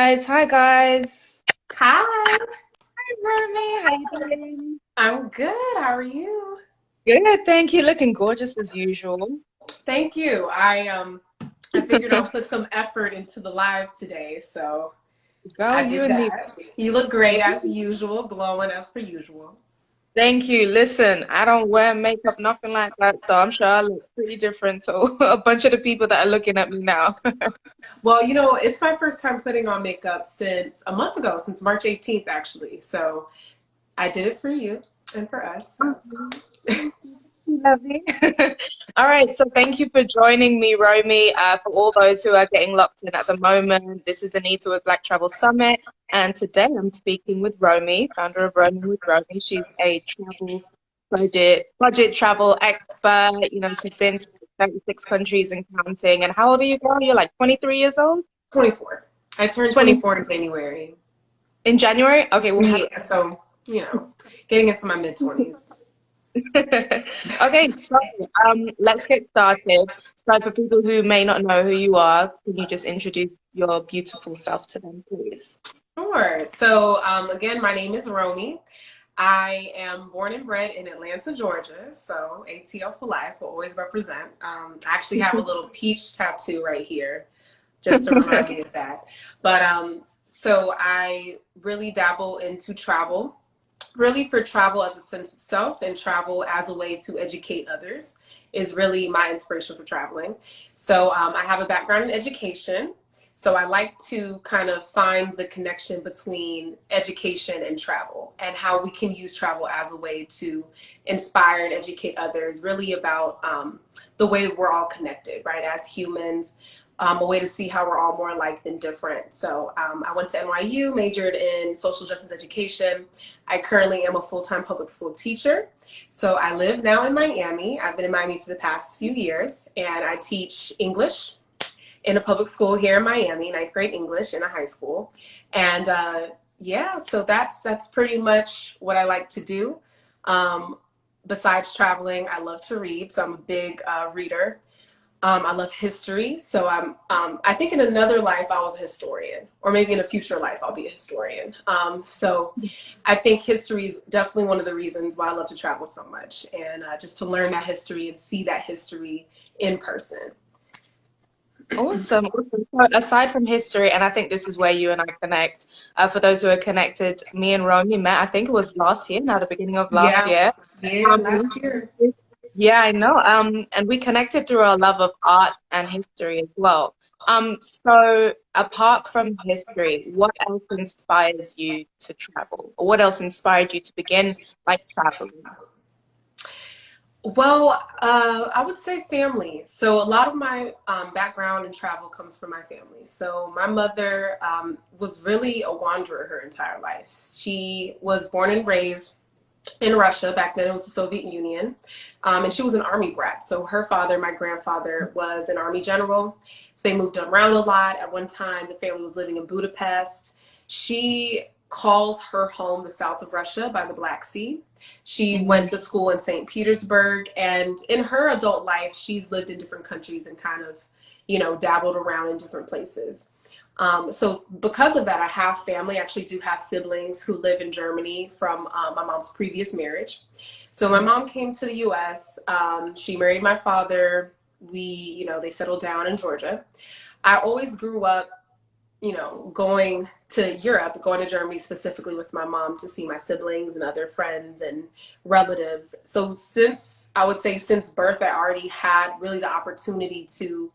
Hi guys. Hi, Hi Romie, how you doing? I'm good. How are you? Good, thank you. Looking gorgeous as usual. Thank you. I figured I'll put some effort into the live today, so Girl, I you did and me. that. You look great as usual, glowing as per usual. Thank you. Listen, I don't wear makeup, nothing like that, so I'm sure I look pretty different. So a bunch of the people that are looking at me now. Well, it's my first time putting on makeup since a month ago, since March 18th, actually. So I did it for you and for us. So Thank you. Lovely. All right, so thank you for joining me, Romy. For all those who are getting locked in at the moment, this is Anita with Black Travel Summit, and today I'm speaking with Romy, founder of Romy with Romy. She's a travel budget travel expert. You know, she's been to 36 countries and counting. And how old are you, girl? You're like 23 years old? 24. I turned 20 24 in January. in January? Okay, well, happy. Yeah, so, getting into my mid 20s. Okay, so let's get started. So, for people who may not know who you are, can you just introduce your beautiful self to them, please? Sure. So, again, my name is Romie. I am born and bred in Atlanta, Georgia. So, ATL for life will always represent. I actually have a little peach tattoo right here just to remind me of that. But so I really dabble into travel, really for travel as a sense of self and travel as a way to educate others is really my inspiration for traveling. So I have a background in education. So I like to kind of find the connection between education and travel and how we can use travel as a way to inspire and educate others, really about the way we're all connected, right, as humans, a way to see how we're all more alike than different. So I went to NYU, majored in social justice education. I currently am a full-time public school teacher. So I live now in Miami. I've been in Miami for the past few years, and I teach English in a public school here in Miami, ninth grade English in a high school. And yeah, so that's pretty much what I like to do. Um, Besides traveling, I love to read, so I'm a big reader. I love history, so I think in another life I was a historian, or maybe in a future life I'll be a historian. So I think history is definitely one of the reasons why I love to travel so much, and just to learn that history and see that history in person. Awesome, awesome. So aside from history, and I think this is where you and I connect. For those who are connected, me and Romy met, I think it was last year, now the beginning of last Yeah, year. yeah, last year. Yeah, I know. And we connected through our love of art and history as well. So apart from history, what else inspires you to travel? Or what else inspired you to begin like traveling? Well, I would say family. So a lot of my background in travel comes from my family. So my mother was really a wanderer her entire life. She was born and raised in Russia. Back then it was the Soviet Union. And she was an army brat. So her father, my grandfather, was an army general. So they moved around a lot. At one time, the family was living in Budapest. She calls her home the south of Russia by the Black Sea. She went Mhm. to school in St. Petersburg. And in her adult life, she's lived in different countries and kind of, dabbled around in different places. So because of that, I have family. I actually do have siblings who live in Germany from my mom's previous marriage. So my mom came to the U.S. She married my father. They settled down in Georgia. I always grew up, going to Europe, going to Germany specifically with my mom to see my siblings and other friends and relatives. So I would say since birth, I already had really the opportunity to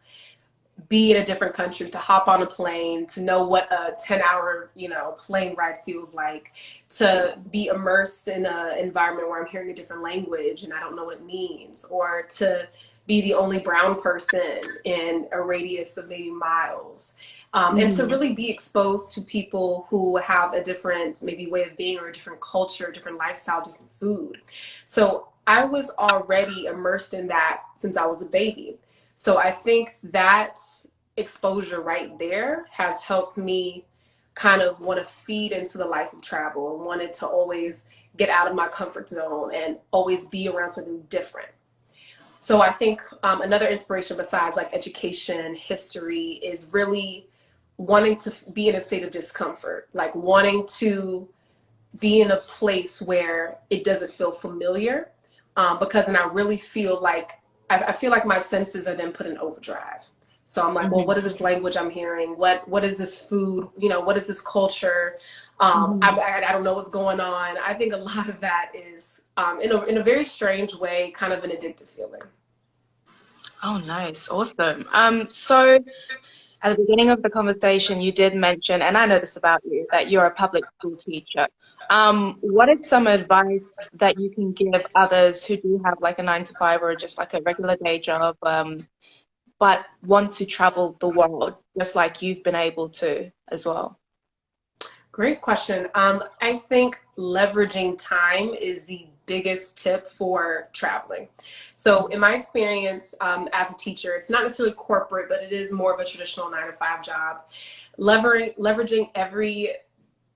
be in a different country, to hop on a plane, to know what a 10-hour, plane ride feels like, to be immersed in an environment where I'm hearing a different language and I don't know what it means, or to be the only brown person in a radius of maybe miles. And to Mhm. really be exposed to people who have a different maybe way of being or a different culture, different lifestyle, different food. So I was already immersed in that since I was a baby. So I think that exposure right there has helped me kind of want to feed into the life of travel and wanted to always get out of my comfort zone and always be around something different. So I think another inspiration besides like education, history is really wanting to be in a state of discomfort, like wanting to be in a place where it doesn't feel familiar, because then I really feel like I feel like my senses are then put in overdrive. So I'm like, well, Hmm. what is this language I'm hearing? What is this food? You know, what is this culture? Hmm. I don't know what's going on. I think a lot of that is, in a very strange way, kind of an addictive feeling. Oh, nice. Awesome. So at the beginning of the conversation, you did mention, and I know this about you, that you're a public school teacher. What is some advice that you can give others who do have like a 9 to 5 or just like a regular day job, but want to travel the world just like you've been able to as well? Great question. I think leveraging time is the biggest tip for traveling. So, in my experience as a teacher, it's not necessarily corporate, but it is more of a traditional 9 to 5 job. Leveraging every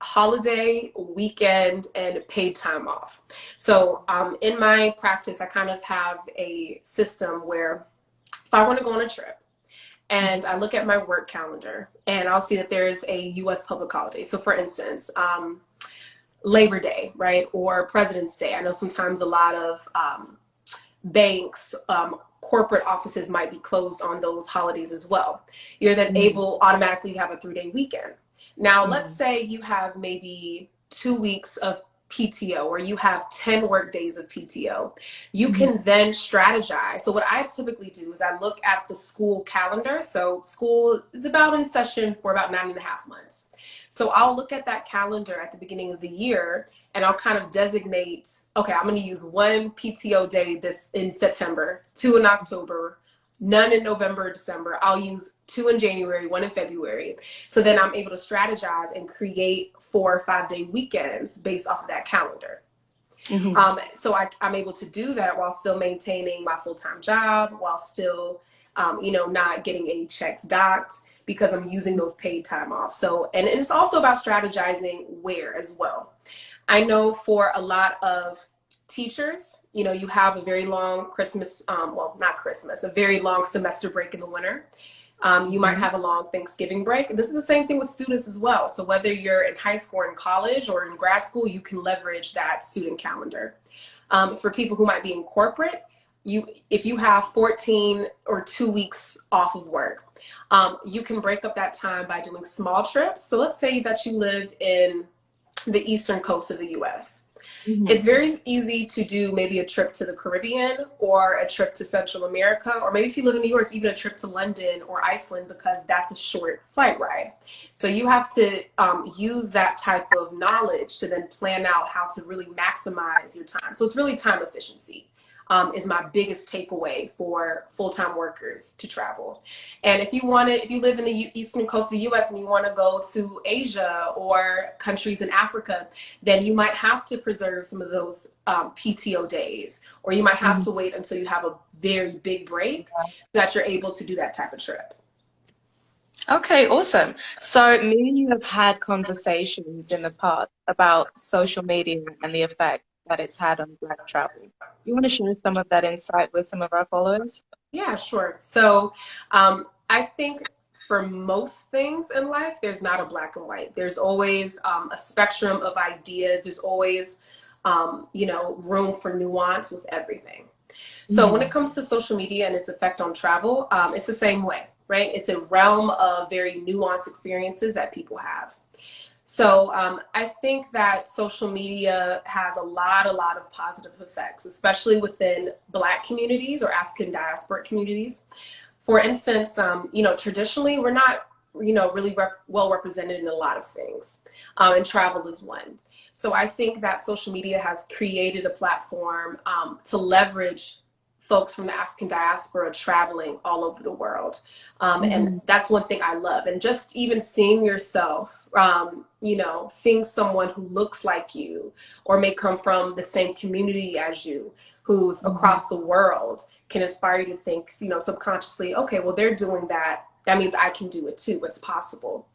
holiday, weekend, and paid time off. So, in my practice, I kind of have a system where if I want to go on a trip, and I look at my work calendar and I'll see that there's a US public holiday. So, for instance, Labor Day, right? Or President's Day. I know sometimes a lot of banks, corporate offices might be closed on those holidays as well. You're then Mm-hmm. able automatically to have a 3-day weekend. Now, let's Mm-hmm. say you have maybe 2 weeks of PTO or you have 10 work days of PTO. You Mm-hmm. can then strategize. So, what I typically do is I look at the school calendar. So, school is about in session for about 9.5 months. So, I'll look at that calendar at the beginning of the year and I'll kind of designate, okay, I'm going to use one PTO day this in September, two in October, none in November or December. I'll use two in January, one in February. So then I'm able to strategize and create 4 or 5 day weekends based off of that calendar. Mm-hmm. I'm able to do that while still maintaining my full-time job, while still, not getting any checks docked because I'm using those paid time off. So, and it's also about strategizing where as well. I know for a lot of teachers, you have a very long Christmas, well, not Christmas, a very long semester break in the winter. You might Mm-hmm. have a long Thanksgiving break. This is the same thing with students as well. So whether you're in high school or in college or in grad school, you can leverage that student calendar. For people who might be in corporate, if you have 14 or 2 weeks off of work, you can break up that time by doing small trips. So let's say that you live in the eastern coast of the US. Mm-hmm. It's very easy to do maybe a trip to the Caribbean or a trip to Central America, or maybe if you live in New York, even a trip to London or Iceland because that's a short flight ride. So you have to use that type of knowledge to then plan out how to really maximize your time. So it's really time efficiency. Is my biggest takeaway for full-time workers to travel. And if you live in the eastern coast of the US and you want to go to Asia or countries in Africa, then you might have to preserve some of those PTO days, or you might have Mm-hmm. to wait until you have a very big break so that you're able to do that type of trip. Okay, awesome. So me and you have had conversations in the past about social media and the effect that it's had on Black travel. You want to share some of that insight with some of our followers? Yeah, sure. So I think for most things in life, there's not a black and white. There's always a spectrum of ideas. There's always, room for nuance with everything. So when Mm-hmm. it comes to social media and its effect on travel, it's the same way, right? It's a realm of very nuanced experiences that people have. So I think that social media has a lot of positive effects, especially within Black communities or African diasporic communities. For instance, traditionally we're not, really well represented in a lot of things, and travel is one. So I think that social media has created a platform to leverage folks from the African diaspora traveling all over the world. And Mm-hmm. that's one thing I love. And just even seeing yourself, seeing someone who looks like you or may come from the same community as you, who's Mm-hmm. across the world, can inspire you to think, subconsciously, okay, well, they're doing that. That means I can do it too. It's possible.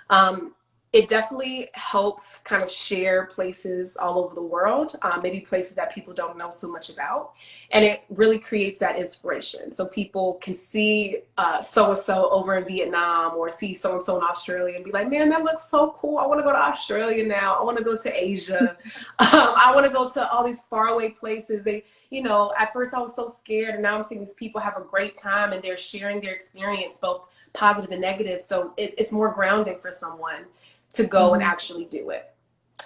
Um, it definitely helps kind of share places all over the world, maybe places that people don't know so much about. And it really creates that inspiration. So people can see so-and-so over in Vietnam, or see so-and-so in Australia and be like, man, that looks so cool. I want to go to Australia now. I want to go to Asia. I want to go to all these faraway places. They, you know, at first I was so scared, and now I'm seeing these people have a great time and they're sharing their experience, both positive and negative. So it's more grounding for someone to go and actually do it.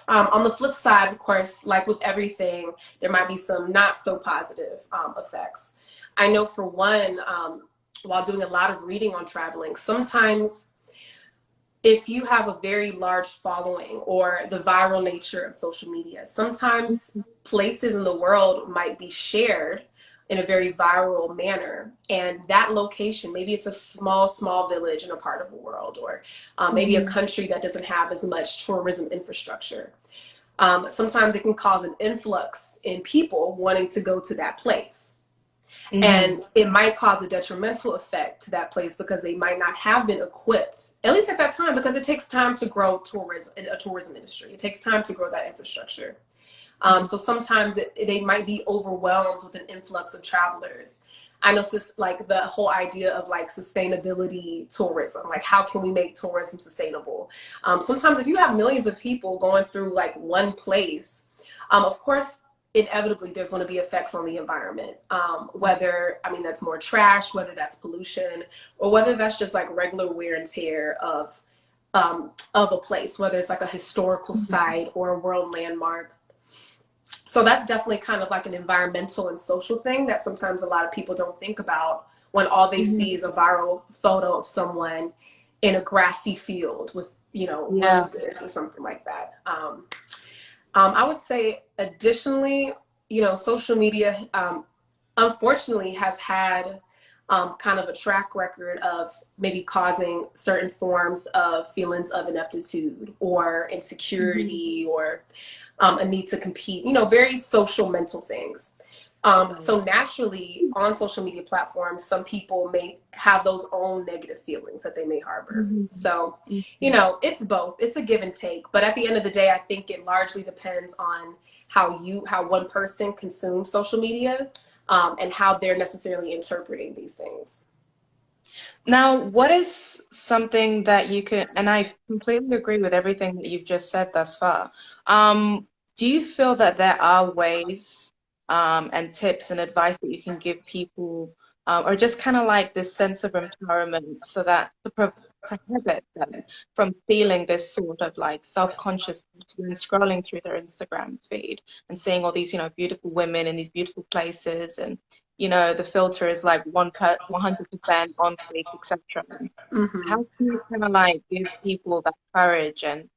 On the flip side, of course, like with everything, there might be some not so positive effects. I know for one, while doing a lot of reading on traveling, sometimes if you have a very large following or the viral nature of social media, sometimes places in the world might be shared in a very viral manner. And that location, maybe it's a small village in a part of the world, or maybe a country that doesn't have as much tourism infrastructure. Sometimes it can cause an influx in people wanting to go to that place. And it might cause a detrimental effect to that place because they might not have been equipped, at least at that time, because it takes time to grow tourism in a tourism industry. It takes time to grow that infrastructure. So sometimes they might be overwhelmed with an influx of travelers. I know, like the whole idea of like sustainability tourism, like how can we make tourism sustainable? Sometimes if you have millions of people going through like one place, of course, inevitably there's going to be effects on the environment, whether, I mean, that's more trash, whether that's pollution, or whether that's just like regular wear and tear of a place, whether it's like a historical site or a world landmark. So that's definitely kind of like an environmental and social thing that sometimes a lot of people don't think about when all they see is a viral photo of someone in a grassy field with, you know, roses or something like that. I would say additionally, you know, social media, unfortunately has had kind of a track record of maybe causing certain forms of feelings of ineptitude or insecurity or a need to compete, you know, very social mental things. So naturally on social media platforms, some people may have those own negative feelings that they may harbor. So, you know, it's both, it's a give and take, but at the end of the day, I think it largely depends on how one person consumes social media, and how they're necessarily interpreting these things. Now, what is something that you can, and I completely agree with everything that you've just said thus far. Do you feel that there are ways and tips and advice that you can give people, or just kind of like this sense of empowerment so that to prohibit them from feeling this sort of like self-consciousness when scrolling through their Instagram feed and seeing all these, you know, beautiful women in these beautiful places, and you know, the filter is like 100% on fake, etc. How can you kind of like give people that courage and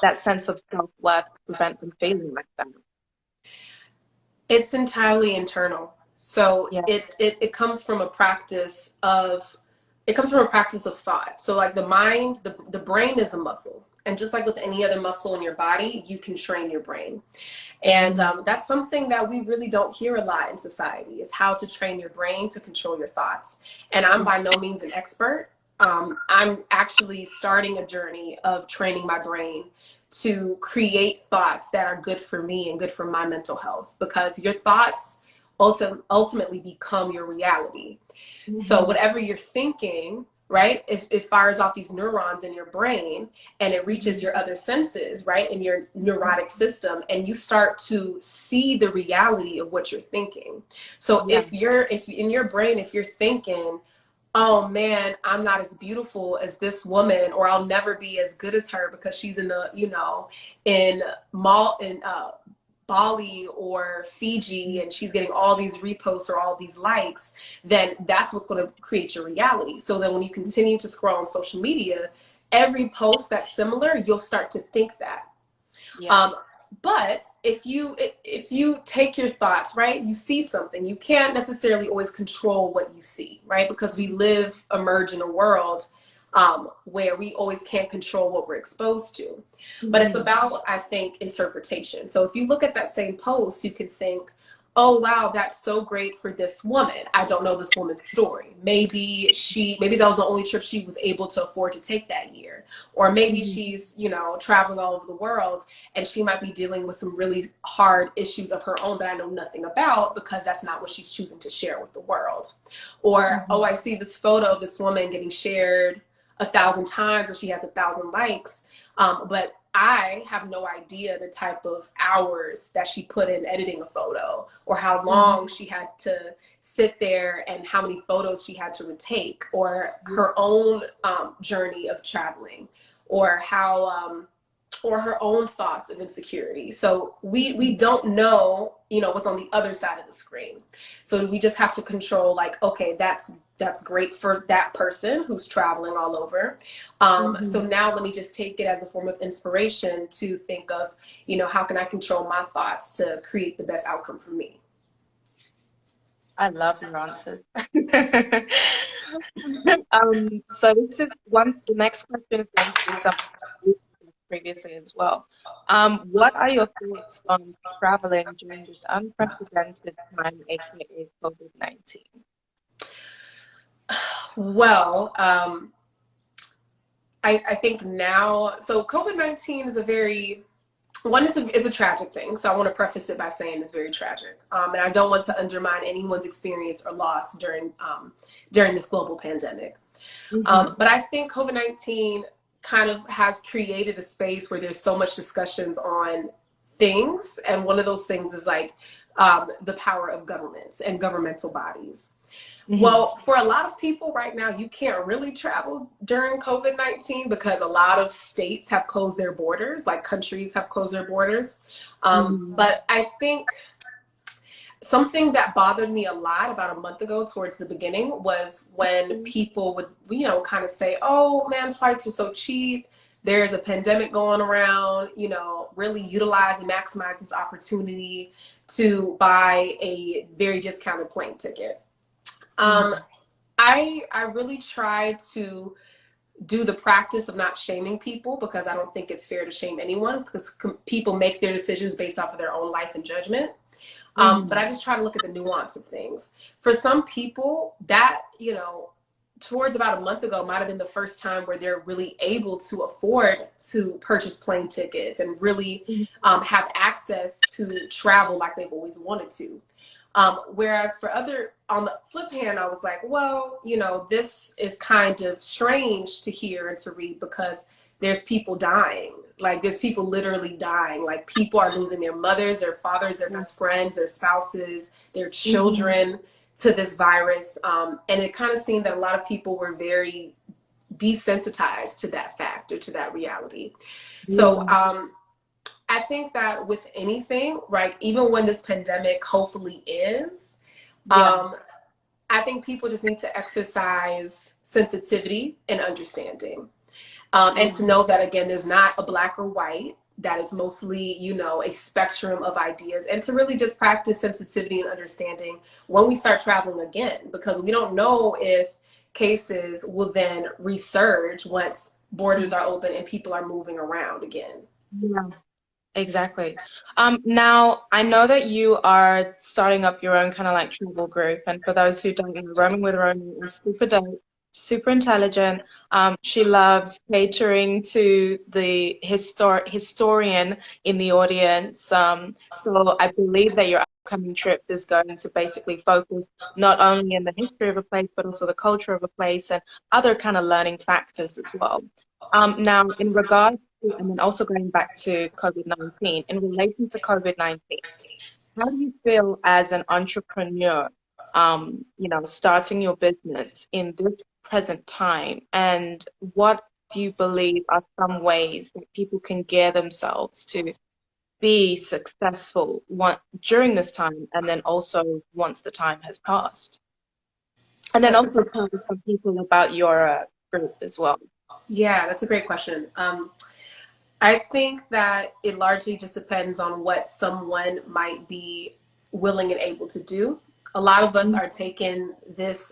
that sense of self-worth to prevent them feeling like that? It's entirely internal. So it comes from a practice of thought. So like the mind, the brain is a muscle. And just like with any other muscle in your body, you can train your brain. And that's something that we really don't hear a lot in society, is how to train your brain to control your thoughts. And I'm by no means an expert. I'm actually starting a journey of training my brain to create thoughts that are good for me and good for my mental health, because your thoughts ultimately become your reality. So whatever you're thinking, right, it fires off these neurons in your brain and it reaches your other senses, right, in your neurotic system, and you start to see the reality of what you're thinking. So if in your brain, if you're thinking, oh man, I'm not as beautiful as this woman, or I'll never be as good as her because she's in the, you know, in Bali or Fiji and she's getting all these reposts or all these likes, then that's what's going to create your reality. So then when you continue to scroll on social media, every post that's similar, you'll start to think that. But if you take your thoughts, right, you see something, you can't necessarily always control what you see, right? Because we emerge in a world where we always can't control what we're exposed to. But it's about, I think, interpretation. So if you look at that same post, you can think, oh wow, that's so great for this woman. I don't know this woman's story. Maybe that was the only trip she was able to afford to take that year. Or maybe Mhm. she's, traveling all over the world and she might be dealing with some really hard issues of her own that I know nothing about, because that's not what she's choosing to share with the world. Or, oh, Mhm. I see this photo of this woman getting shared 1,000 times or she has 1,000 likes. But I have no idea the type of hours that she put in editing a photo, or how long Mhm. she had to sit there and how many photos she had to retake, or her own journey of traveling, or or her own thoughts of insecurity. So we don't know, what's on the other side of the screen. So we just have to control, like, okay, that's great for that person who's traveling all over. So Mhm. now let me just take it as a form of inspiration to think of, how can I control my thoughts to create the best outcome for me? I love your answers. So this is the next question is going to be something we discussed previously as well. What are your thoughts on traveling during this unprecedented time, aka COVID-19? Well, I think now, so COVID-19 is a very, one is a tragic thing. So I want to preface it by saying it's very tragic. And I don't want to undermine anyone's experience or loss during this global pandemic. Mm-hmm. But I think COVID-19 kind of has created a space where there's so much discussions on things. And one of those things is like the power of governments and governmental bodies. Mm-hmm. Well, for a lot of people right now, you can't really travel during COVID-19 because a lot of states have closed their borders, like countries have closed their borders. Mm-hmm. But I think something that bothered me a lot about a month ago towards the beginning was when people would, kind of say, oh man, flights are so cheap. There's a pandemic going around, really utilize and maximize this opportunity to buy a very discounted plane ticket. Um, Mm-hmm. I really try to do the practice of not shaming people, because I don't think it's fair to shame anyone, because people make their decisions based off of their own life and judgment. But Mm-hmm. I just try to look at the nuance of things. For some people, that, towards about a month ago might have been the first time where they're really able to afford to purchase plane tickets and really have access to travel like they've always wanted to. Whereas for other, on the flip hand, I was like, well, this is kind of strange to hear and to read, because there's people dying. Like, there's people literally dying. Like, people are losing their mothers, their fathers, their best friends, their spouses, their Mm-hmm. children to this virus. And it kind of seemed that a lot of people were very desensitized to that fact or to that reality. So Yeah. I think that with anything, right, even when this pandemic hopefully ends, Yeah. um, I think people just need to exercise sensitivity and understanding. And to know that, again, there's not a black or white, that it's mostly, a spectrum of ideas, and to really just practice sensitivity and understanding when we start traveling again, because we don't know if cases will then resurge once borders are open and people are moving around again. Yeah. Exactly. Now, I know that you are starting up your own kind of like travel group, and for those who don't know, Roaming with Romie is super dope, super intelligent. She loves catering to the historian in the audience. So I believe that your upcoming trip is going to basically focus not only in the history of a place, but also the culture of a place and other kind of learning factors as well. Now, in regards and then also going back to COVID-19, in relation to COVID-19, how do you feel as an entrepreneur, starting your business in this present time? And what do you believe are some ways that people can gear themselves to be successful during this time and then also once the time has passed? And then That's a also tell some people about your group as well. Yeah, that's a great question. I think that it largely just depends on what someone might be willing and able to do. A lot of us are taking this,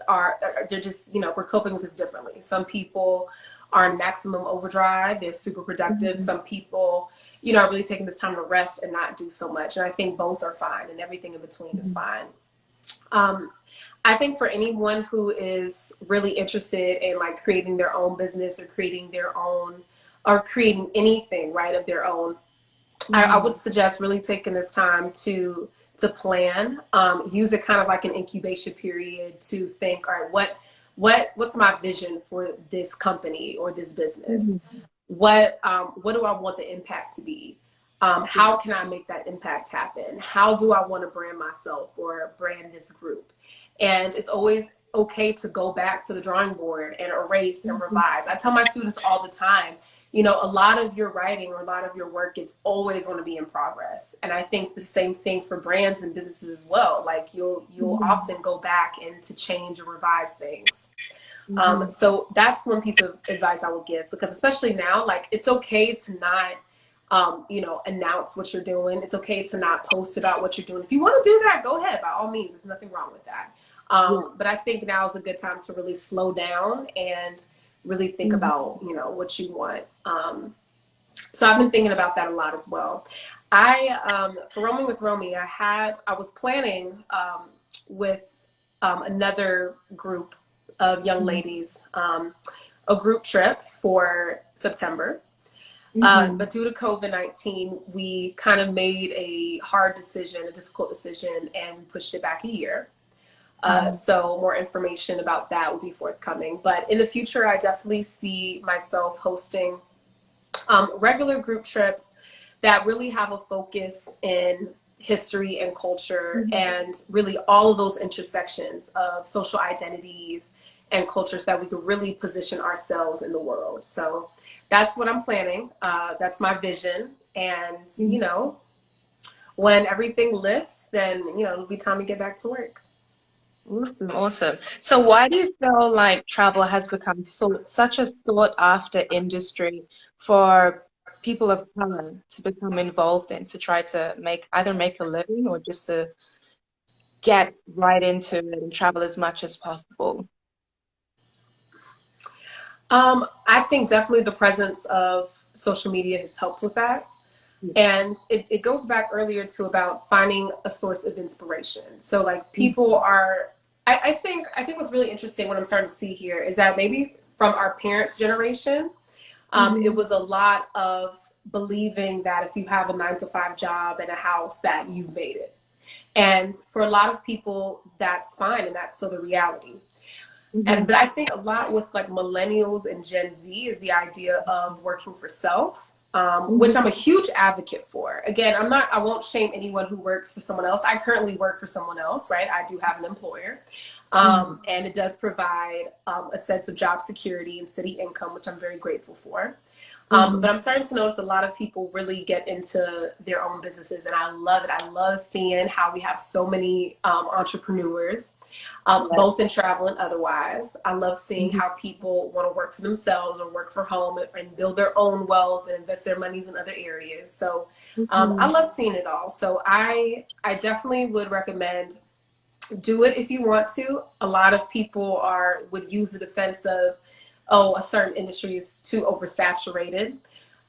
they're just, we're coping with this differently. Some people are in maximum overdrive, they're super productive. Mhm. Some people you know, are really taking this time to rest and not do so much. And I think both are fine, and everything in between is fine. I think for anyone who is really interested in like creating their own business or creating their own or creating anything, right, of their own, I would suggest really taking this time to plan, use it kind of like an incubation period to think, all right, what's my vision for this company or this business? What do I want the impact to be? How can I make that impact happen? How do I want to brand myself or brand this group? And it's always okay to go back to the drawing board and erase and revise. I tell my students all the time, you know, a lot of your writing or a lot of your work is always going to be in progress. And I think the same thing for brands and businesses as well. Like you'll often go back and to change or revise things. So that's one piece of advice I would give, because especially now, like it's okay to not, you know, announce what you're doing. It's okay to not post about what you're doing. If you want to do that, go ahead, by all means. There's nothing wrong with that. But I think now is a good time to really slow down and really think about, you know, what you want. So I've been thinking about that a lot as well. For Roaming with Romie, I was planning with another group of young ladies, a group trip for September. But due to COVID-19, we kind of made a hard decision, a difficult decision, and we pushed it back a year. So more information about that will be forthcoming. But in the future, I definitely see myself hosting regular group trips that really have a focus in history and culture and really all of those intersections of social identities and cultures that we could really position ourselves in the world. So that's what I'm planning. That's my vision. And, you know, when everything lifts, then, you know, it'll be time to get back to work. Awesome, awesome. So why do you feel like travel has become such a sought after industry for people of color to become involved in, to try to either make a living or just to get right into it and travel as much as possible? I think definitely the presence of social media has helped with that. And it goes back earlier to about finding a source of inspiration. So like people are, I think what's really interesting, what I'm starting to see here is that maybe from our parents' generation, it was a lot of believing that if you have a 9-to-5 job and a house that you've made it. And for a lot of people, that's fine. And that's still the reality. But I think a lot with like millennials and Gen Z is the idea of working for self, which I'm a huge advocate for. Again, I won't shame anyone who works for someone else. I currently work for someone else, right? I do have an employer, and it does provide a sense of job security and steady income, which I'm very grateful for. But I'm starting to notice a lot of people really get into their own businesses, and I love it. I love seeing how we have so many entrepreneurs, both in travel and otherwise. I love seeing how people want to work for themselves or work for home and build their own wealth and invest their monies in other areas. So I love seeing it all. So I definitely would recommend do it if you want to. A lot of people would use the defense of, oh, a certain industry is too oversaturated.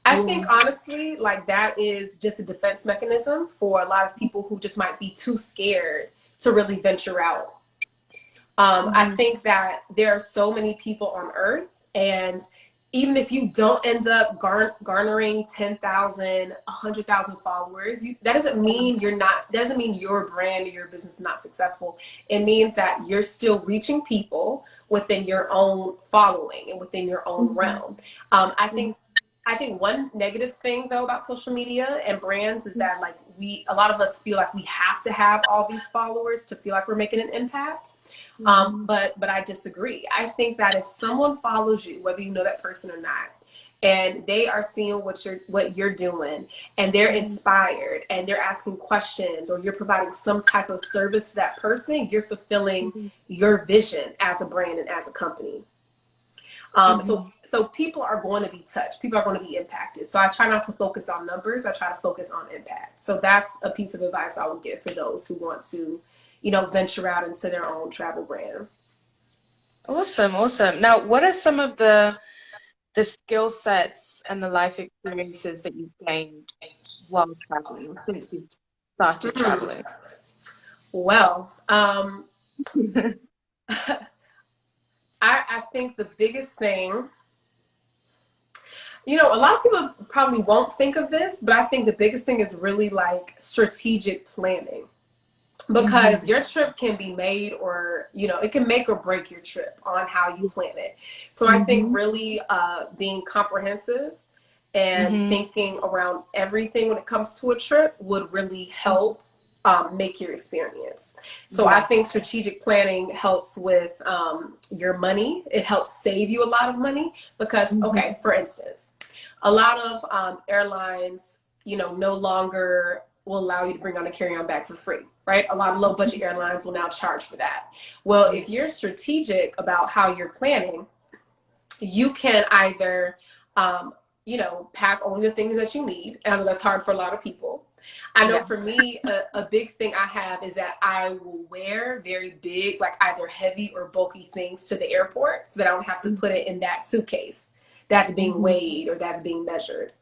I think honestly, like that is just a defense mechanism for a lot of people who just might be too scared to really venture out. I think that there are so many people on earth, and even if you don't end up garnering 10,000, 100,000 followers, that doesn't mean your brand or your business is not successful. It means that you're still reaching people within your own following and within your own realm. I think one negative thing though about social media and brands is that like a lot of us feel like we have to have all these followers to feel like we're making an impact. But I disagree. I think that if someone follows you, whether you know that person or not, and they are seeing what you're doing, and they're inspired, and they're asking questions, or you're providing some type of service to that person, you're fulfilling your vision as a brand and as a company. So people are going to be touched. People are going to be impacted. So I try not to focus on numbers. I try to focus on impact. So that's a piece of advice I would give for those who want to, you know, venture out into their own travel brand. Awesome, awesome. Now, what are some of the the skill sets and the life experiences that you've gained while traveling or since you've started Mm. traveling? Well, I think the biggest thing, you know, a lot of people probably won't think of this, but I think the biggest thing is really like strategic planning. Because Hmm. your trip can be made, or you know, it can make or break your trip on how you plan it. So I think Hmm. really being comprehensive and Hmm. thinking around everything when it comes to a trip would really help make your experience. So I Yeah. think strategic planning helps with your money. It helps save you a lot of money because, okay, Hmm. for instance, a lot of airlines, you know, no longer will allow you to bring on a carry-on bag for free, right? A lot of low budget airlines will now charge for that. Well, Yeah. if you're strategic about how you're planning, you can either, um, you know, pack only the things that you need. And I know that's hard for a lot of people. I know Yeah. for me, a big thing I have is that I will wear very big, like either heavy or bulky things to the airport so that I don't have to put it in that suitcase that's being Hmm. weighed or that's being measured.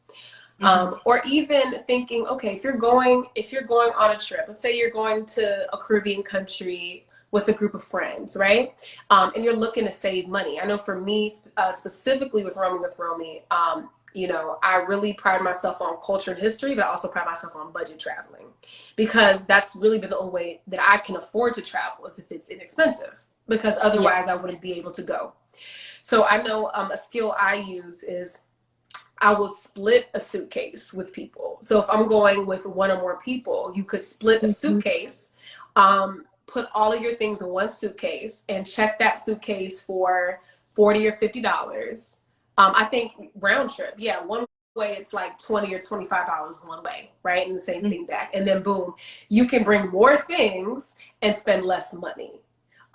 Hmm. Or even thinking, okay, if you're going on a trip, let's say you're going to a Caribbean country with a group of friends, right? And you're looking to save money. I know for me, specifically with Romie, you know, I really pride myself on culture and history, but I also pride myself on budget traveling because that's really been the only way that I can afford to travel is if it's inexpensive because Yeah. otherwise I wouldn't be able to go. So I know a skill I use is I will split a suitcase with people. So if I'm going with one or more people, you could split a Hmm. suitcase, put all of your things in one suitcase, and check that suitcase for $40 or $50. I think round trip, yeah, one way it's like $20 or $25 one way, right, and the same thing back, and then boom, you can bring more things and spend less money.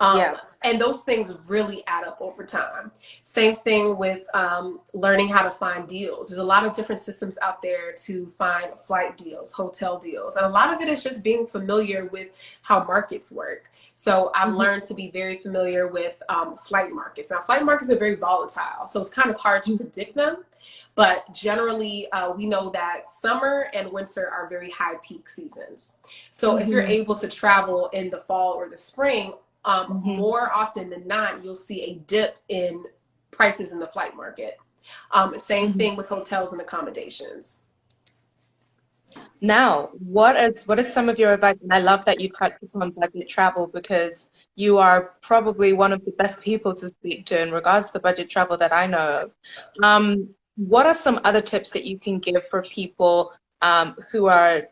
Um, Yeah. and those things really add up over time. Same thing with learning how to find deals. There's a lot of different systems out there to find flight deals, hotel deals, and a lot of it is just being familiar with how markets work. So I've Hmm. learned to be very familiar with flight markets. Now, flight markets are very volatile, so it's kind of hard to predict them. But generally, we know that summer and winter are very high peak seasons. So if you're Hmm. able to travel in the fall or the spring, Hmm. more often than not, you'll see a dip in prices in the flight market. Same Hmm. thing with hotels and accommodations. Now, what is some of your advice? And I love that you touched upon budget travel because you are probably one of the best people to speak to in regards to budget travel that I know of. What are some other tips that you can give for people who are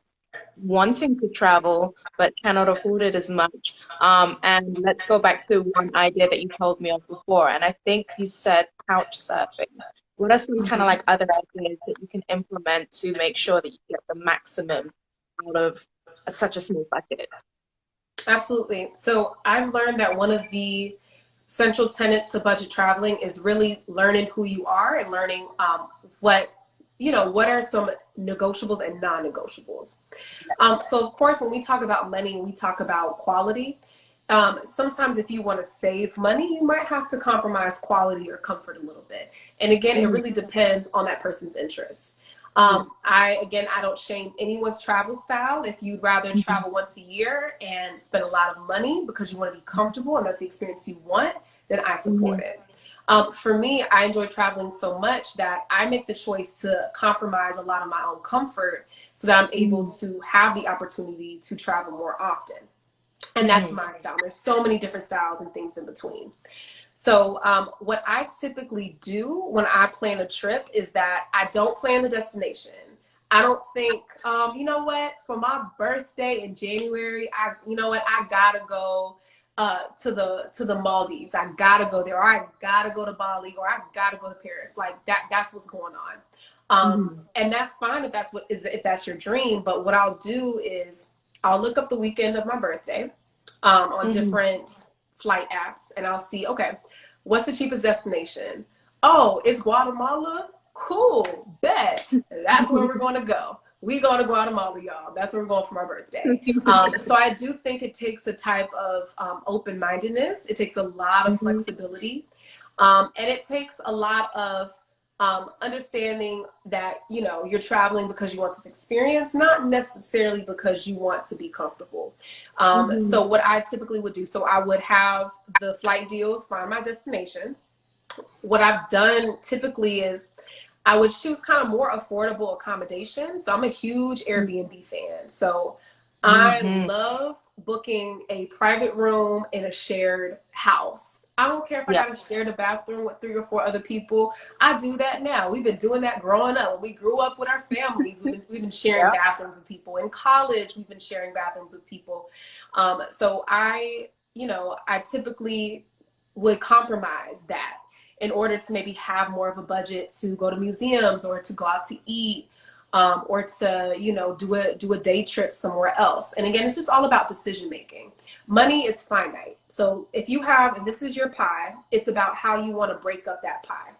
wanting to travel but cannot afford it as much? And let's go back to one idea that you told me of before, and I think you said couch surfing. What are some kind of like other ideas that you can implement to make sure that you get the maximum out of such a small budget? Absolutely. So I've learned that one of the central tenets to budget traveling is really learning who you are and learning what you know what are some negotiables and non-negotiables. So of course, when we talk about money, we talk about quality. Sometimes if you want to save money, you might have to compromise quality or comfort a little bit. And again, it Mhm. really depends on that person's interests. Yeah. I don't shame anyone's travel style. If you'd rather Mhm. travel once a year and spend a lot of money because you want to be comfortable and that's the experience you want, then I support Mhm. it. For me, I enjoy traveling so much that I make the choice to compromise a lot of my own comfort so that I'm able Mhm. to have the opportunity to travel more often. And that's Mhm. my style. There's so many different styles and things in between. So, what I typically do when I plan a trip is that I don't plan the destination. I don't think, you know what, for my birthday in January, you know what, I gotta go to the Maldives. I gotta go there, or I gotta go to Bali, or I gotta go to Paris. Like that, that's what's going on. Mhm. And that's fine if that's your dream. But what I'll do is I'll look up the weekend of my birthday on Mhm. different flight apps, and I'll see, okay, what's the cheapest destination? Oh, it's Guatemala? Cool, bet. That's where we're going to go. We going to Guatemala, y'all. That's where we're going for my birthday. So I do think it takes a type of open-mindedness. It takes a lot of Mhm. flexibility. And it takes a lot of understanding that, you know, you're traveling because you want this experience, not necessarily because you want to be comfortable. So what I typically would do, so I would have the flight deals, find my destination. What I've done typically is I would choose kind of more affordable accommodation. So I'm a huge Airbnb fan. So I love booking a private room in a shared house. I don't care if I got to share the bathroom with 3 or 4 other people. I do that now. We've been doing that growing up. When we grew up with our families, we've been sharing bathrooms with people. In college, we've been sharing bathrooms with people. So I typically would compromise that in order to maybe have more of a budget to go to museums or to go out to eat, or to, you know, do a day trip somewhere else. And again, it's just all about decision making. Money is finite. So if this is your pie, it's about how you want to break up that pie.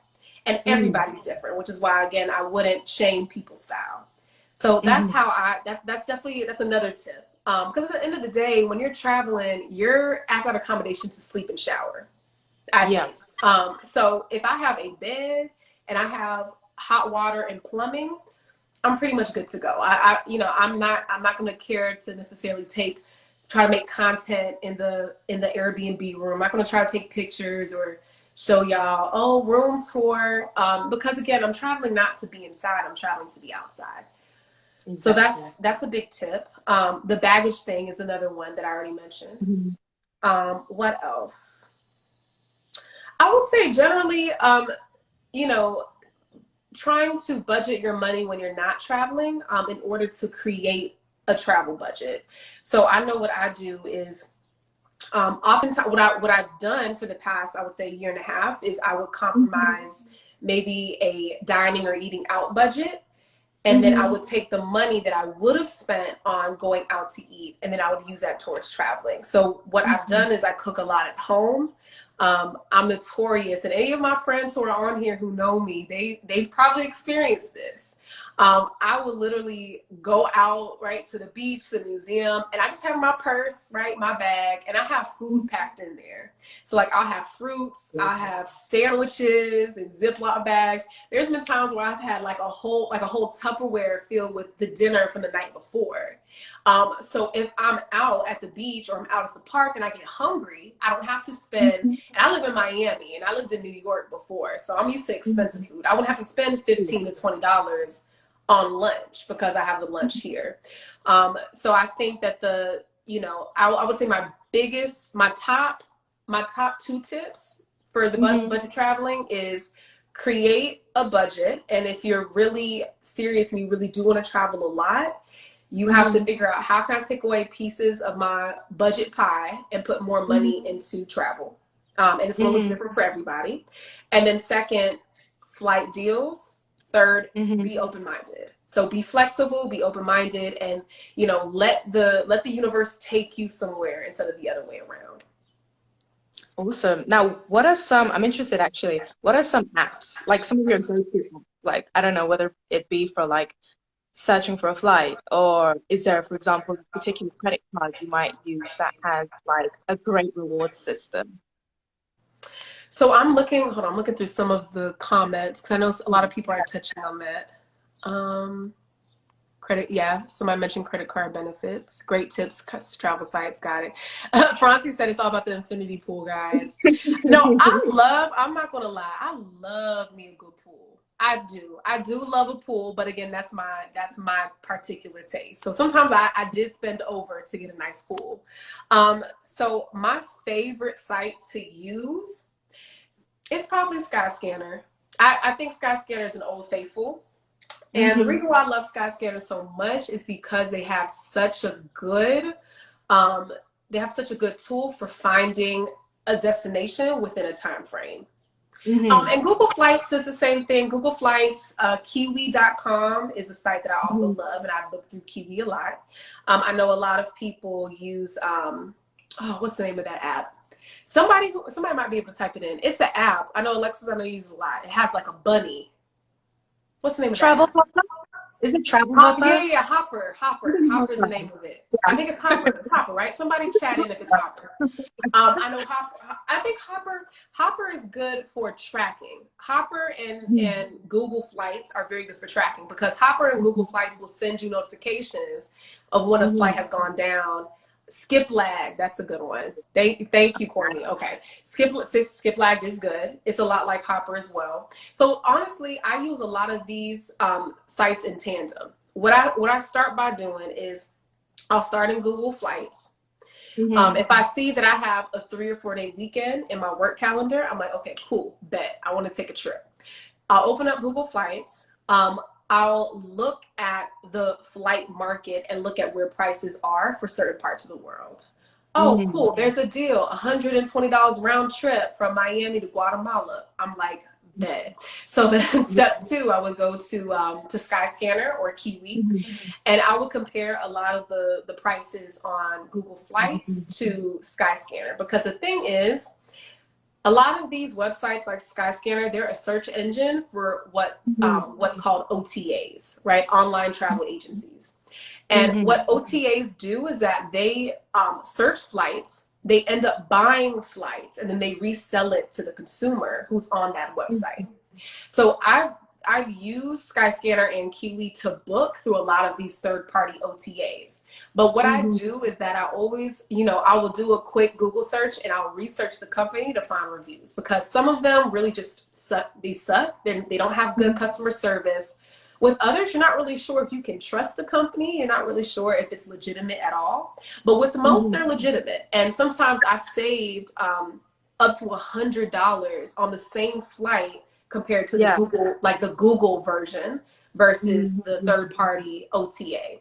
And everybody's different, which is why, again, I wouldn't shame people's style. So that's how that's another tip. Because at the end of the day, when you're traveling, you're at that accommodation to sleep and shower, I think. So if I have a bed and I have hot water and plumbing, I'm pretty much good to go. I'm not going to care to necessarily try to make content in the Airbnb room. I'm not going to try to take pictures or show y'all, room tour. Because again, I'm traveling not to be inside. I'm traveling to be outside. Exactly. So that's a big tip. The baggage thing is another one that I already mentioned. What else? I would say generally, trying to budget your money when you're not traveling, in order to create a travel budget. So I know what I do is, oftentimes what I've done for the past, I would say, year and a half is I would compromise maybe a dining or eating out budget. And then I would take the money that I would have spent on going out to eat, and then I would use that towards traveling. So what I've done is I cook a lot at home. I'm notorious, and any of my friends who are on here who know me, they've probably experienced this. I would literally go out, right, to the beach, to the museum, and I just have my purse, right, my bag, and I have food packed in there. So like I'll have fruits, I have sandwiches and Ziploc bags. There's been times where I've had like a whole Tupperware filled with the dinner from the night before. So if I'm out at the beach or I'm out at the park and I get hungry, I don't have to spend, and I live in Miami and I lived in New York before, so I'm used to expensive food. I wouldn't have to spend $15 to $20 on lunch because I have the lunch here. So I think that I would say my top 2 tips for the budget traveling is create a budget. And if you're really serious and you really do want to travel a lot, you have to figure out, how can I take away pieces of my budget pie and put more money into travel? And it's going to look different for everybody. And then second, flight deals. Third, be open-minded. So be flexible, be open-minded, and let the universe take you somewhere instead of the other way around. Awesome. Now, I'm interested actually, what are some apps, like some of your go-to apps? Like, I don't know, whether it be for like searching for a flight, or is there, for example, a particular credit card you might use that has like a great reward system? So I'm looking through some of the comments because I know a lot of people are touching on that. Somebody mentioned credit card benefits. Great tips, travel sites, got it. Francie said it's all about the infinity pool, guys. No, I'm not gonna lie, I love me a good pool. I do love a pool, but again, that's my particular taste. So sometimes I did spend over to get a nice pool. So my favorite site to use, it's probably Skyscanner. I think Skyscanner is an old faithful. And the reason why I love Skyscanner so much is because they have such a good tool for finding a destination within a time frame. And Google Flights is the same thing. Google Flights, Kiwi.com is a site that I also love, and I've looked through Kiwi a lot. I know a lot of people use, what's the name of that app? Somebody might be able to type it in. It's an app. I know Alexis, I know you use it a lot. It has like a bunny. What's the name of Travel that? Planner? Is it Travel Hopper? Yeah, Hopper. Hopper is the name of it. I think it's Hopper. It's Hopper, right? Somebody chat in if it's Hopper. I know Hopper. I think Hopper is good for tracking. Hopper and Google Flights are very good for tracking, because Hopper and Google Flights will send you notifications of when a flight has gone down. Skip lag, that's a good one. Thank you, Courtney. Okay, skip lag is good. It's a lot like Hopper as well. So honestly, I use a lot of these sites in tandem. What I start by doing is I'll start in Google Flights. If I see that I have a 3 or 4 day weekend in my work calendar, I'm like, okay, cool, bet I want to take a trip. I'll open up Google Flights. I'll look at the flight market and look at where prices are for certain parts of the world. Oh, cool. There's a deal. $120 round trip from Miami to Guatemala. I'm like, bet. So then step 2, I would go to Skyscanner or Kiwi, and I would compare a lot of the prices on Google Flights to Skyscanner, because the thing is, a lot of these websites like Skyscanner, they're a search engine for what's called OTAs, right? Online travel agencies. And what OTAs do is that they search flights, they end up buying flights, and then they resell it to the consumer who's on that website. So I've used Skyscanner and Kiwi to book through a lot of these third-party OTAs. But what I do is that I always, I will do a quick Google search and I'll research the company to find reviews, because some of them really just suck. They suck. They don't have good customer service. With others, you're not really sure if you can trust the company. You're not really sure if it's legitimate at all. But with the most, they're legitimate. And sometimes I've saved up to $100 on the same flight compared to the Google, like the Google version versus the third-party OTA.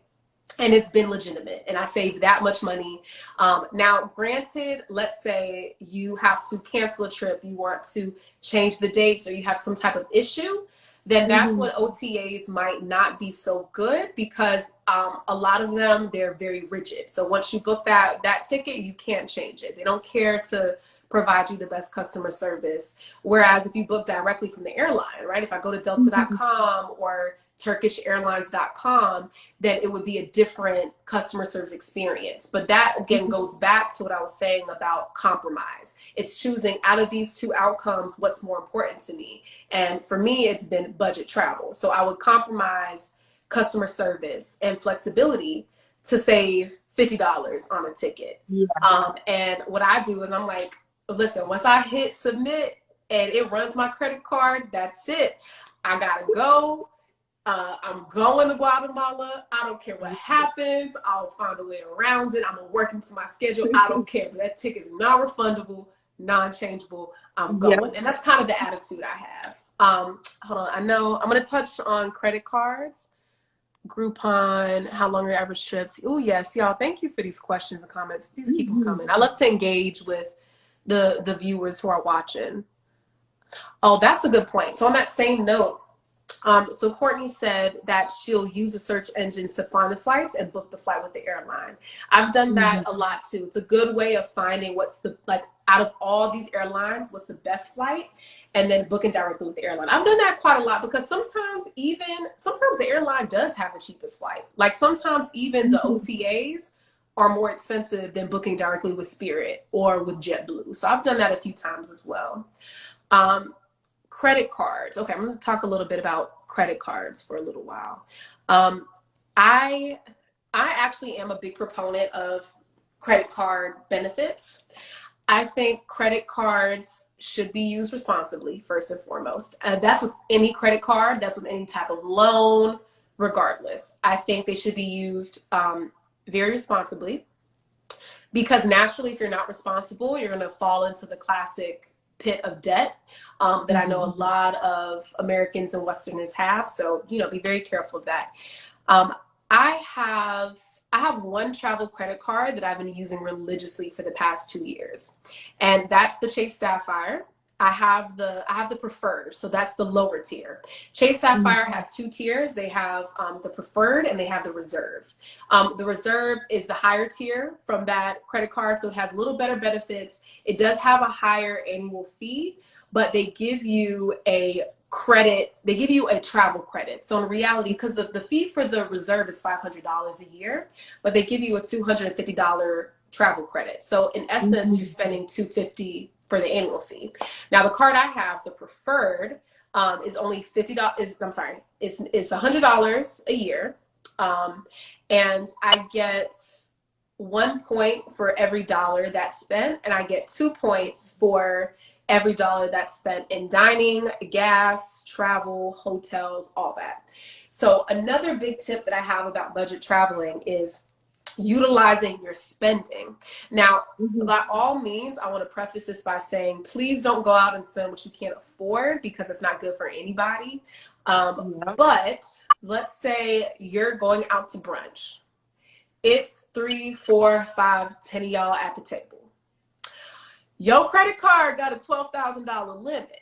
And it's been legitimate, and I saved that much money. Now, granted, let's say you have to cancel a trip, you want to change the dates, or you have some type of issue, then that's when OTAs might not be so good, because a lot of them, they're very rigid. So once you book that ticket, you can't change it. They don't care to provide you the best customer service. Whereas if you book directly from the airline, right? If I go to delta.com or turkishairlines.com, then it would be a different customer service experience. But that again goes back to what I was saying about compromise. It's choosing out of these two outcomes, what's more important to me. And for me, it's been budget travel. So I would compromise customer service and flexibility to save $50 on a ticket. And what I do is I'm like, listen, once I hit submit and it runs my credit card, that's it. I gotta go. I'm going to Guatemala. I don't care what happens. I'll find a way around it. I'm gonna work into my schedule. I don't care. But that ticket is non-refundable, non-changeable. I'm going. And that's kind of the attitude I have. Hold on. I know I'm gonna touch on credit cards, Groupon, how long are your average trips? Oh yes, y'all. Thank you for these questions and comments. Please keep them coming. I love to engage with the viewers who are watching. Oh, that's a good point. So on that same note, so Courtney said that she'll use the search engines to find the flights and book the flight with the airline. I've done that a lot too. It's a good way of finding what's the, like, out of all these airlines, what's the best flight, and then booking directly with the airline. I've done that quite a lot, because sometimes the airline does have the cheapest flight. Like sometimes even the OTAs are more expensive than booking directly with Spirit or with JetBlue. So I've done that a few times as well. Credit cards. Okay, I'm going to talk a little bit about credit cards for a little while. I actually am a big proponent of credit card benefits. I think credit cards should be used responsibly, first and foremost. That's with any credit card, that's with any type of loan, regardless. I think they should be used very responsibly, because naturally, if you're not responsible, you're going to fall into the classic pit of debt that I know a lot of Americans and Westerners have. So, be very careful of that. I have one travel credit card that I've been using religiously for the past 2 years, and that's the Chase Sapphire. I have the preferred, so that's the lower tier. Chase Sapphire has 2 tiers. They have the preferred and they have the reserve. The reserve is the higher tier from that credit card, so it has a little better benefits. It does have a higher annual fee, but they give you a credit, they give you a travel credit. So in reality, because the fee for the reserve is $500 a year, but they give you a $250 travel credit. So in essence, you're spending $250 for the annual fee. Now the card I have, the preferred, is only $50. It's $100 a year, and I get 1 point for every dollar that's spent, and I get 2 points for every dollar that's spent in dining, gas, travel, hotels, all that. So another big tip that I have about budget traveling is utilizing your spending. Now, by all means, I want to preface this by saying, please don't go out and spend what you can't afford, because it's not good for anybody. But let's say you're going out to brunch. It's 3, 4, 5, 10 of y'all at the table. Your credit card got a $12,000 limit.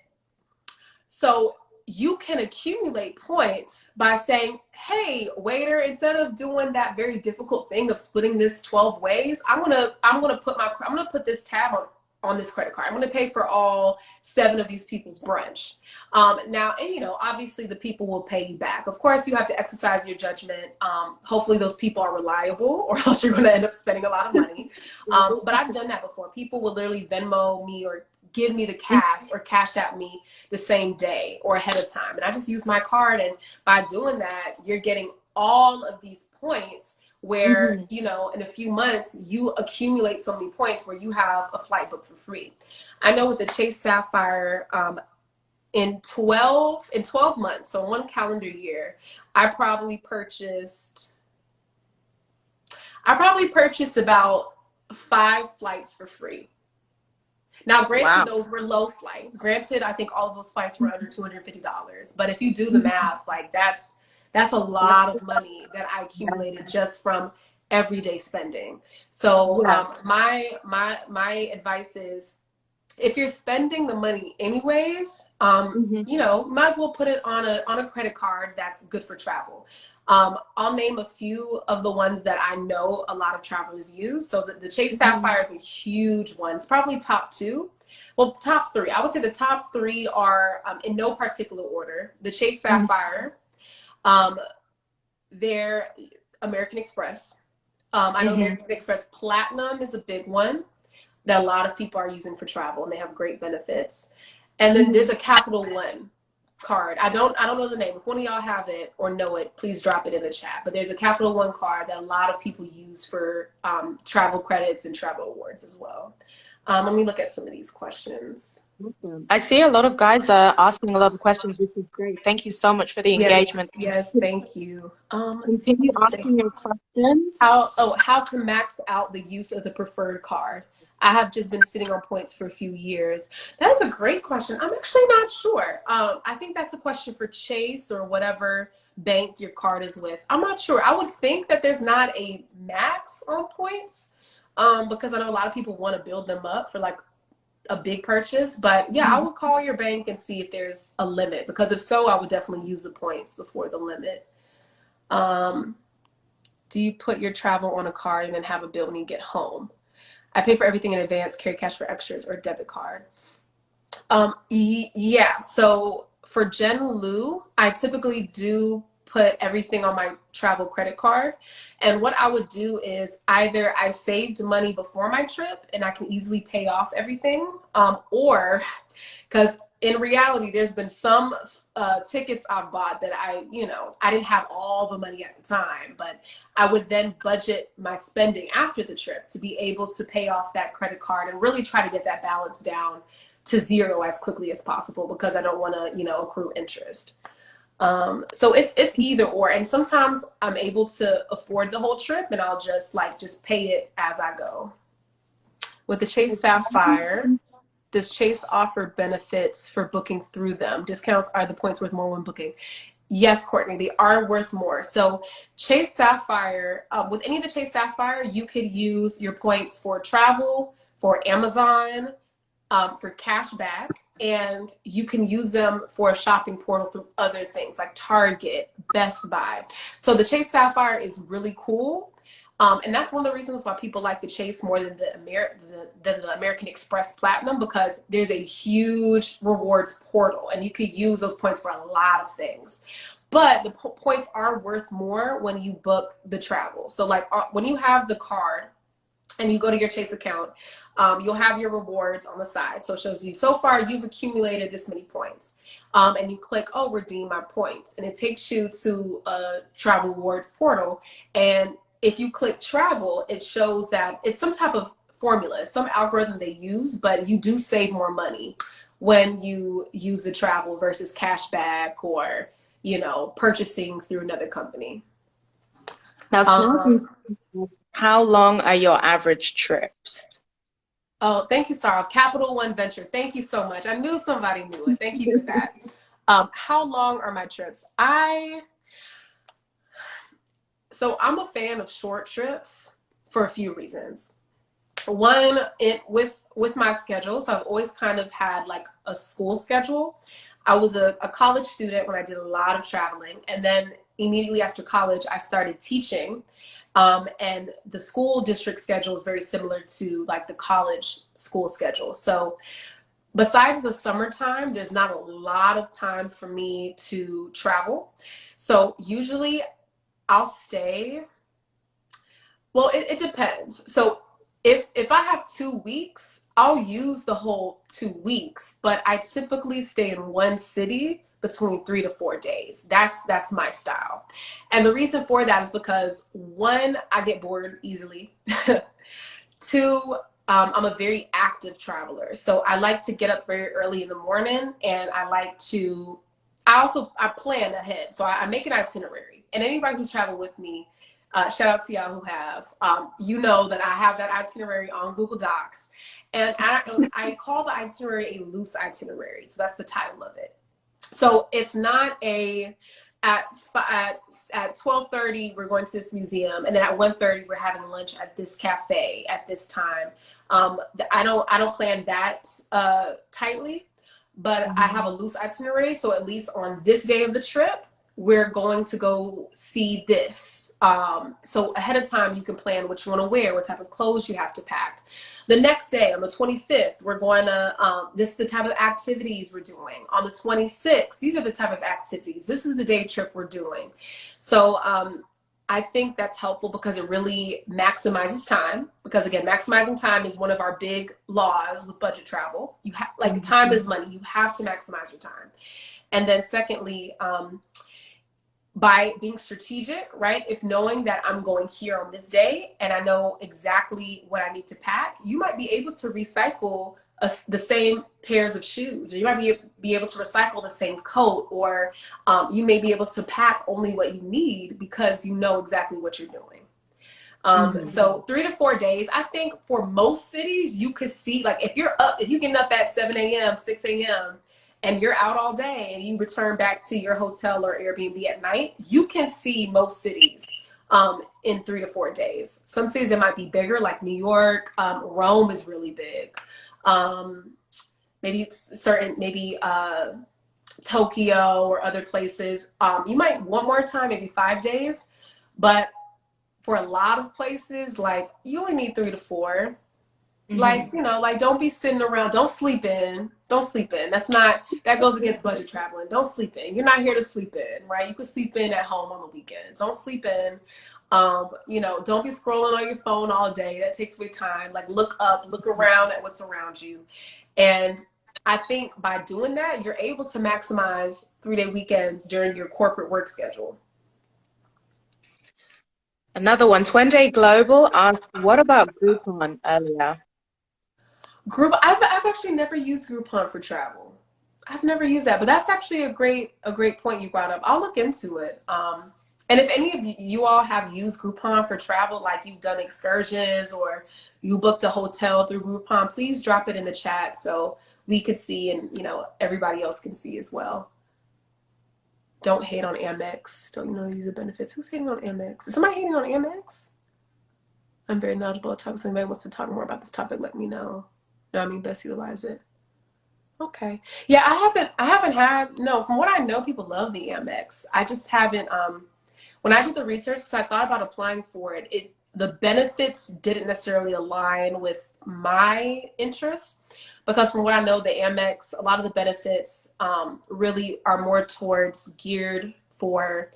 So you can accumulate points by saying, hey, waiter, instead of doing that very difficult thing of splitting this 12 ways, I'm gonna put this tab on this credit card. I'm gonna pay for all 7 of these people's brunch. Now, and you know, obviously the people will pay you back. Of course, you have to exercise your judgment. Hopefully those people are reliable, or else you're gonna end up spending a lot of money. But I've done that before. People will literally Venmo me or give me the cash or cash out me the same day or ahead of time. And I just use my card. And by doing that, you're getting all of these points where, you know, in a few months, you accumulate so many points where you have a flight booked for free. I know with the Chase Sapphire, in 12 months, so 1 calendar year, I probably purchased about 5 flights for free. Now, granted, those were low flights. Granted, I think all of those flights were under $250. But if you do the math, like that's a lot of money that I accumulated just from everyday spending. So my advice is, if you're spending the money anyways, you know, might as well put it on a credit card that's good for travel. I'll name a few of the ones that I know a lot of travelers use. So the Chase Sapphire is a huge one. It's probably top 2. Well, top 3. I would say the top 3 are in no particular order. The Chase Sapphire, their American Express. I know American Express Platinum is a big one that a lot of people are using for travel, and they have great benefits. And then there's a Capital One card. I don't know the name. If one of y'all have it or know it, please drop it in the chat. But there's a Capital One card that a lot of people use for travel credits and travel awards as well. Let me look at some of these questions. I see a lot of guys are asking a lot of questions, which is great. Thank you so much for the engagement. Yes, thank you. Continue asking your questions. How to max out the use of the preferred card. I have just been sitting on points for a few years. That is a great question. I'm actually not sure. I think that's a question for Chase or whatever bank your card is with. I'm not sure. I would think that there's not a max on points, because I know a lot of people want to build them up for like a big purchase. But yeah, I would call your bank and see if there's a limit, because if so, I would definitely use the points before the limit. Do you put your travel on a card and then have a bill when you get home? I pay for everything in advance, carry cash for extras, or debit card. Yeah, so for Gen Lu, I typically do put everything on my travel credit card. And what I would do is either I saved money before my trip and I can easily pay off everything, or because in reality, there's been some tickets I've bought that I didn't have all the money at the time, but I would then budget my spending after the trip to be able to pay off that credit card and really try to get that balance down to 0 as quickly as possible, because I don't want to, accrue interest. So it's either or, and sometimes I'm able to afford the whole trip and I'll just pay it as I go. With the Chase Sapphire, does Chase offer benefits for booking through them? Discounts, are the points worth more when booking? Yes, Courtney, they are worth more. So Chase Sapphire, with any of the Chase Sapphire, you could use your points for travel, for Amazon, for cash back, and you can use them for a shopping portal through other things like Target, Best Buy. So the Chase Sapphire is really cool. And that's one of the reasons why people like the Chase more than than the American Express Platinum, because there's a huge rewards portal and you could use those points for a lot of things. But the points are worth more when you book the travel. So like when you have the card and you go to your Chase account, you'll have your rewards on the side. So it shows you, so far you've accumulated this many points. And you click, oh, redeem my points. And it takes you to a travel rewards portal. And if you click travel, it shows that it's some type of formula, some algorithm they use, but you do save more money when you use the travel versus cashback or, you know, purchasing through another company. Now, Um, how long are your average trips? Oh, thank you, Sarah. Capital One Venture. Thank you so much. I knew somebody knew it. Thank you for that. How long are my trips? So I'm a fan of short trips for a few reasons. One, with my schedule, so I've always kind of had like a school schedule. I was a college student when I did a lot of traveling, and then immediately after college, I started teaching. And the school district schedule is very similar to like the college school schedule. So besides the summertime, there's not a lot of time for me to travel. So usually I'll stay. Well, it depends. So if I have 2 weeks, I'll use the whole 2 weeks, but I typically stay in one city between 3 to 4 days. That's my style. And the reason for that is because one, I get bored easily. Two, I'm a very active traveler. So I like to get up very early in the morning, and I plan ahead. So I make an itinerary. And anybody who's traveled with me, shout out to y'all who have, you know that I have that itinerary on Google Docs. And I call the itinerary a loose itinerary. So that's the title of it. So it's not at 12:30 we're going to this museum, and then at 1:30 we're having lunch at this cafe at this time. I don't plan that tightly, but I have a loose itinerary. So at least on this day of the trip, we're going to go see this. So ahead of time, you can plan what you want to wear, what type of clothes you have to pack. The next day, on the 25th, we're going to, this is the type of activities we're doing. On the 26th, these are the type of activities. This is the day trip we're doing. So I think that's helpful because it really maximizes time. Because again, maximizing time is one of our big laws with budget travel. You have, like, time is money. You have to maximize your time. And then secondly, by being strategic, right? If knowing that I'm going here on this day and I know exactly what I need to pack, you might be able to recycle the same pairs of shoes, or you might be able to recycle the same coat, or you may be able to pack only what you need because you know exactly what you're doing. So 3 to 4 days, I think for most cities, you could see, like if you're getting up at 7 a.m., 6 a.m., and you're out all day and you return back to your hotel or Airbnb at night, you can see most cities in 3 to 4 days. Some cities that might be bigger, like New York, Rome is really big. Maybe Tokyo or other places. You might want more time, maybe 5 days, but for a lot of places, like you only need 3 to 4. Like, you know, like don't be sitting around, don't sleep in. That goes against budget traveling. Don't sleep in. You're not here to sleep in, right? You can sleep in at home on the weekends. Don't sleep in. You know, don't be scrolling on your phone all day. That takes away time. Like look up, look around at what's around you. And I think by doing that, you're able to maximize 3-day weekends during your corporate work schedule. Another one, Twende Global asked, what about Groupon earlier? I've actually never used Groupon for travel. I've never used that, but that's actually a great point you brought up. I'll look into it. And if any of you all have used Groupon for travel, like you've done excursions or you booked a hotel through Groupon, please drop it in the chat so we could see, and you know everybody else can see as well. Don't hate on Amex. Don't you know these are benefits? Who's hating on Amex? Is somebody hating on Amex? I'm very knowledgeable at topics. If anybody wants to talk more about this topic, let me know. No, I mean, best utilize it. Okay. Yeah, I haven't had, no, from what I know, people love the Amex. I just haven't, when I did the research, because I thought about applying for it, the benefits didn't necessarily align with my interests, because from what I know, the Amex, a lot of the benefits really are more towards geared for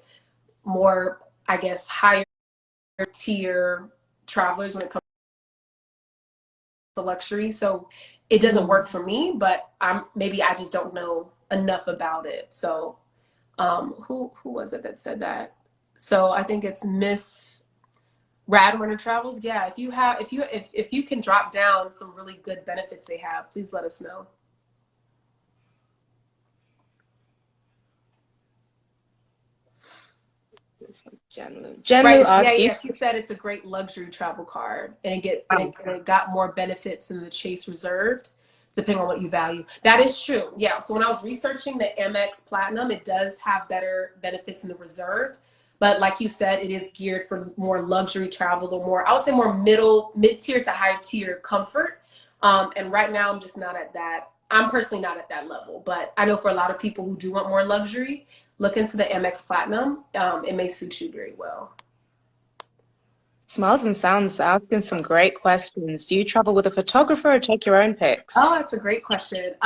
more, I guess, higher tier travelers when it comes to luxury. So it doesn't work for me, but maybe I just don't know enough about it. So who was it that said that? So I think it's Miss Radwinter Travels. Yeah, if you can drop down some really good benefits they have, please let us know. Jenlu Right. Yeah, asked you. yeah. She said it's a great luxury travel card, and Oh, it got more benefits than the Chase Reserved, depending on what you value. That is true. Yeah. So when I was researching the Amex Platinum, it does have better benefits than the Reserved, but like you said, it is geared for more luxury travel, or more, I would say, more mid tier to high tier comfort. And right now, I'm just not at that. I'm personally not at that level, but I know for a lot of people who do want more luxury, look into the Amex Platinum. It may suit you very well. Smiles and Sounds asking some great questions. Do you travel with a photographer or take your own pics? Oh, that's a great question.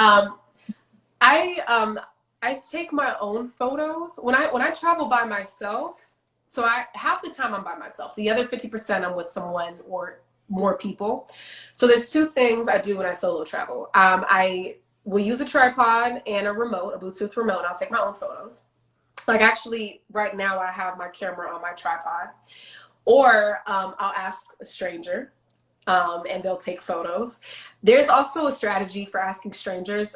I I take my own photos when I travel by myself. So I half the time I'm by myself. The other 50% I'm with someone or more people. So there's two things I do when I solo travel. I will use a tripod and a remote, a Bluetooth remote, and I'll take my own photos. Like actually, right now I have my camera on my tripod, or I'll ask a stranger, and they'll take photos. There's also a strategy for asking strangers.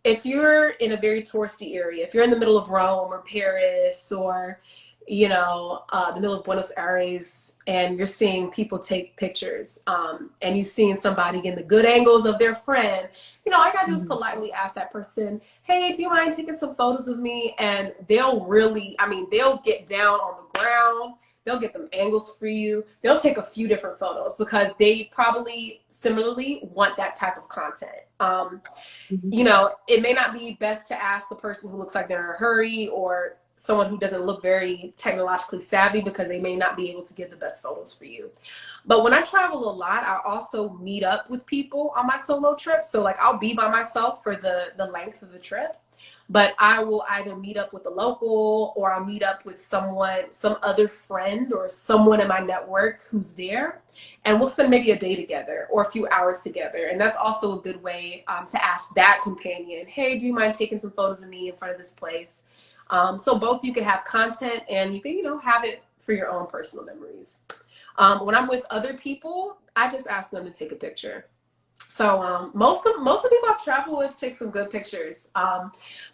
If you're in a very touristy area, if you're in the middle of Rome or Paris, or the middle of Buenos Aires, and you're seeing people take pictures, and you've seen somebody getting the good angles of their friend, all you gotta do is Mhm. politely ask that person, hey, do you mind taking some photos of me? And they'll really, I mean, they'll get down on the ground. They'll get them angles for you. They'll take a few different photos because they probably similarly want that type of content. It may not be best to ask the person who looks like they're in a hurry, or someone who doesn't look very technologically savvy, because they may not be able to get the best photos for you. But when I travel a lot, I also meet up with people on my solo trip. So like I'll be by myself for the length of the trip, but I will either meet up with a local, or I'll meet up with someone, some other friend or someone in my network who's there, and we'll spend maybe a day together or a few hours together. And that's also a good way to ask that companion, hey, do you mind taking some photos of me in front of this place? So both you can have content, and you can, have it for your own personal memories. When I'm with other people, I just ask them to take a picture. So most of the people I've traveled with take some good pictures,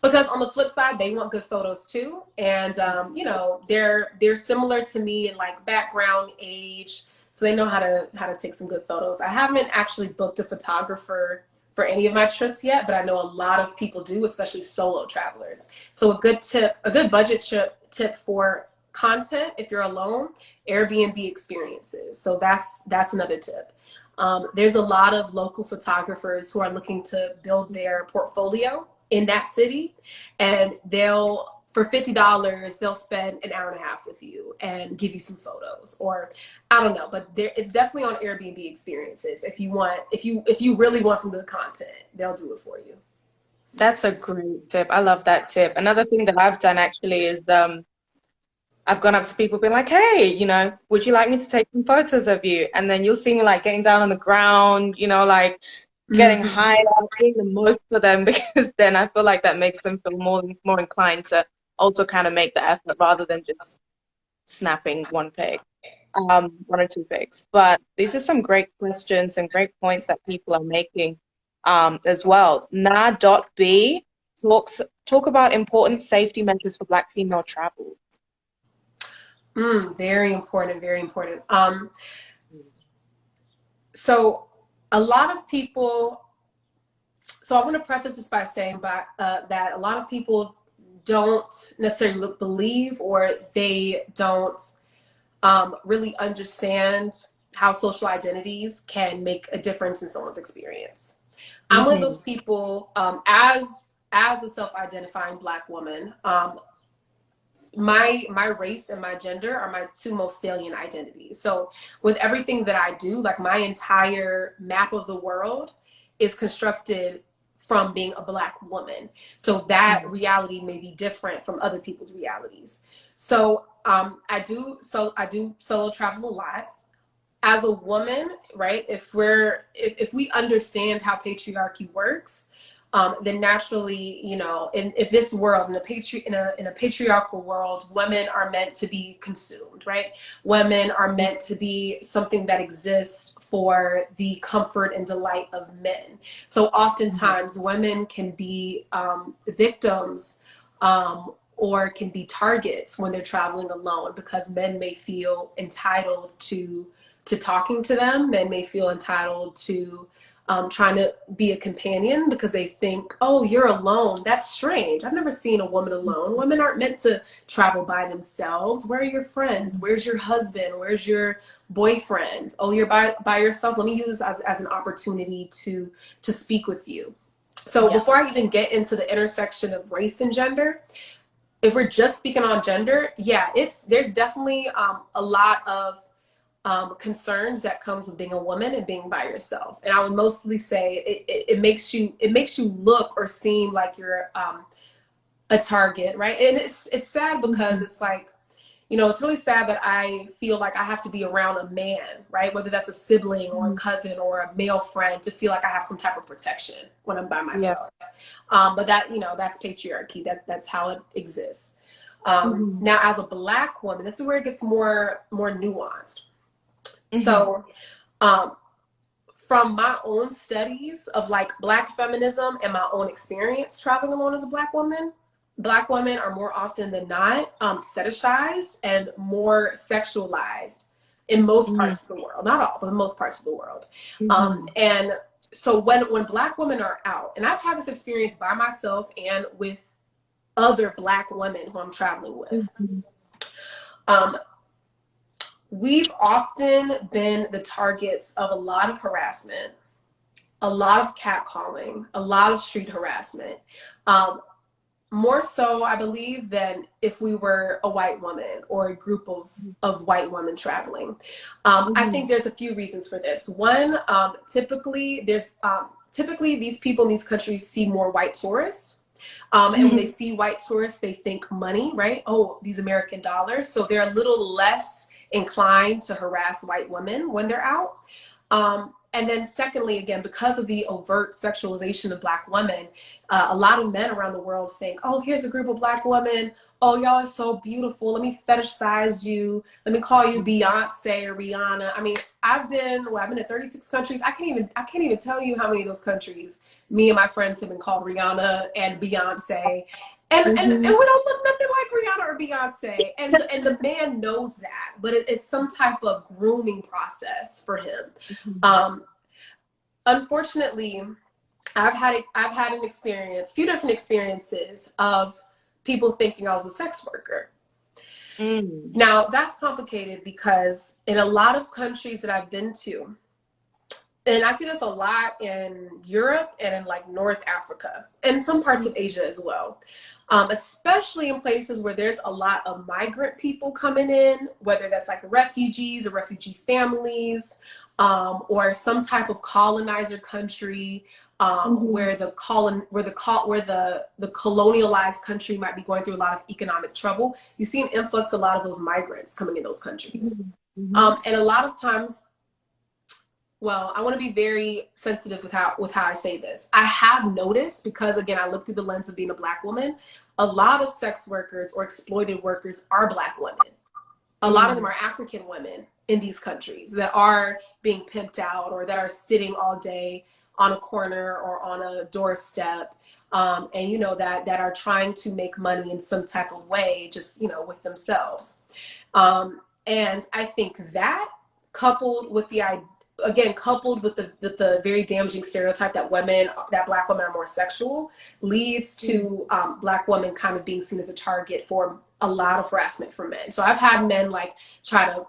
because on the flip side, they want good photos too, and they're similar to me in like background, age, so they know how to take some good photos. I haven't actually booked a photographer for any of my trips yet, but I know a lot of people do, especially solo travelers. So a good budget tip for content if you're alone, Airbnb experiences. So that's another tip. There's a lot of local photographers who are looking to build their portfolio in that city, and for $50, they'll spend an hour and a half with you and give you some photos, or I don't know, but it's definitely on Airbnb experiences. If you really want some good content, they'll do it for you. That's a great tip. I love that tip. Another thing that I've done actually is I've gone up to people being like, hey, would you like me to take some photos of you? And then you'll see me like getting down on the ground, like getting Mm-hmm. high up, doing the most for them because then I feel like that makes them feel more inclined to also kind of make the effort rather than just snapping one or two pics. But these are some great questions and great points that people are making as well. Na.B talk about important safety measures for Black female travel. Very important, very important. So a lot of people, so I want to preface this by saying that a lot of people don't necessarily believe, or they don't really understand how social identities can make a difference in someone's experience. I'm one of Mm-hmm. those people, as a self-identifying Black woman, my race and my gender are my two most salient identities. So with everything that I do, like my entire map of the world is constructed from being a Black woman. So that reality may be different from other people's realities. So I do solo travel a lot. As a woman, right? If we understand how patriarchy works, then naturally, you know, if this world, in a patriarchal world, women are meant to be consumed, right? Women are meant to be something that exists for the comfort and delight of men. So oftentimes women can be victims, or can be targets when they're traveling alone, because men may feel entitled to talking to them. Men may feel entitled to trying to be a companion because they think, oh, you're alone. That's strange. I've never seen a woman alone. Women aren't meant to travel by themselves. Where are your friends? Where's your husband? Where's your boyfriend? Oh, you're by yourself. Let me use this as an opportunity to speak with you. So before I even get into the intersection of race and gender, if we're just speaking on gender, there's definitely a lot of concerns that comes with being a woman and being by yourself. And I would mostly say it makes you look or seem like you're a target, right? And it's sad because it's like, you know, it's really sad that I feel like I have to be around a man, right? Whether that's a sibling or a cousin or a male friend, to feel like I have some type of protection when I'm by myself. But that, you know, that's patriarchy. That's how it exists. Now, as a Black woman, this is where it gets more nuanced. So, from my own studies of like Black feminism and my own experience traveling alone as a Black woman are more often than not fetishized and more sexualized in most parts of the world. Not all, but in most parts of the world. And so when Black women are out, and I've had this experience by myself and with other Black women who I'm traveling with, we've often been the targets of a lot of harassment, a lot of catcalling, a lot of street harassment. More so, I believe, than if we were a white woman or a group of white women traveling. I think there's a few reasons for this. One, typically these people in these countries see more white tourists. And when they see white tourists, they think money, right? Oh, these American dollars. So they're a little less inclined to harass white women when they're out. And then secondly, again, because of the overt sexualization of Black women, a lot of men around the world think, oh, here's a group of Black women. Oh, y'all are so beautiful. Let me fetishize you. Let me call you Beyonce or Rihanna. I mean, I've been to 36 countries. I can't even tell you how many of those countries me and my friends have been called Rihanna and Beyonce. And we don't look nothing like Rihanna or Beyonce. And the man knows that, but it's some type of grooming process for him. Unfortunately, I've had an experience, a few different experiences of people thinking I was a sex worker. Now, that's complicated because in a lot of countries that I've been to, and I see this a lot in Europe and in like North Africa and some parts of Asia as well, especially in places where there's a lot of migrant people coming in, whether that's like refugees or refugee families, or some type of colonizer country, where the colonialized country might be going through a lot of economic trouble. You see an influx, a lot of those migrants coming in those countries. And a lot of times, well, I want to be very sensitive with how I say this. I have noticed, because again, I look through the lens of being a Black woman, a lot of sex workers or exploited workers are Black women. A lot of them are African women in these countries that are being pimped out, or that are sitting all day on a corner or on a doorstep, and you know, that are trying to make money in some type of way, just, you know, with themselves. And I think that, coupled with the very damaging stereotype that Black women are more sexual, leads to Black women kind of being seen as a target for a lot of harassment from men. So I've had men like try to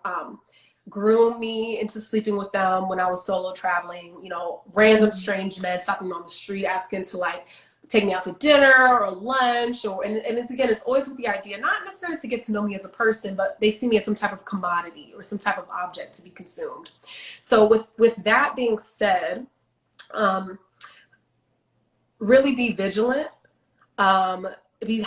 groom me into sleeping with them when I was solo traveling, you know, random strange men stopping me on the street asking to like take me out to dinner or lunch, and it's, again, it's always with the idea, not necessarily to get to know me as a person, but they see me as some type of commodity or some type of object to be consumed. So with that being said, really be vigilant, be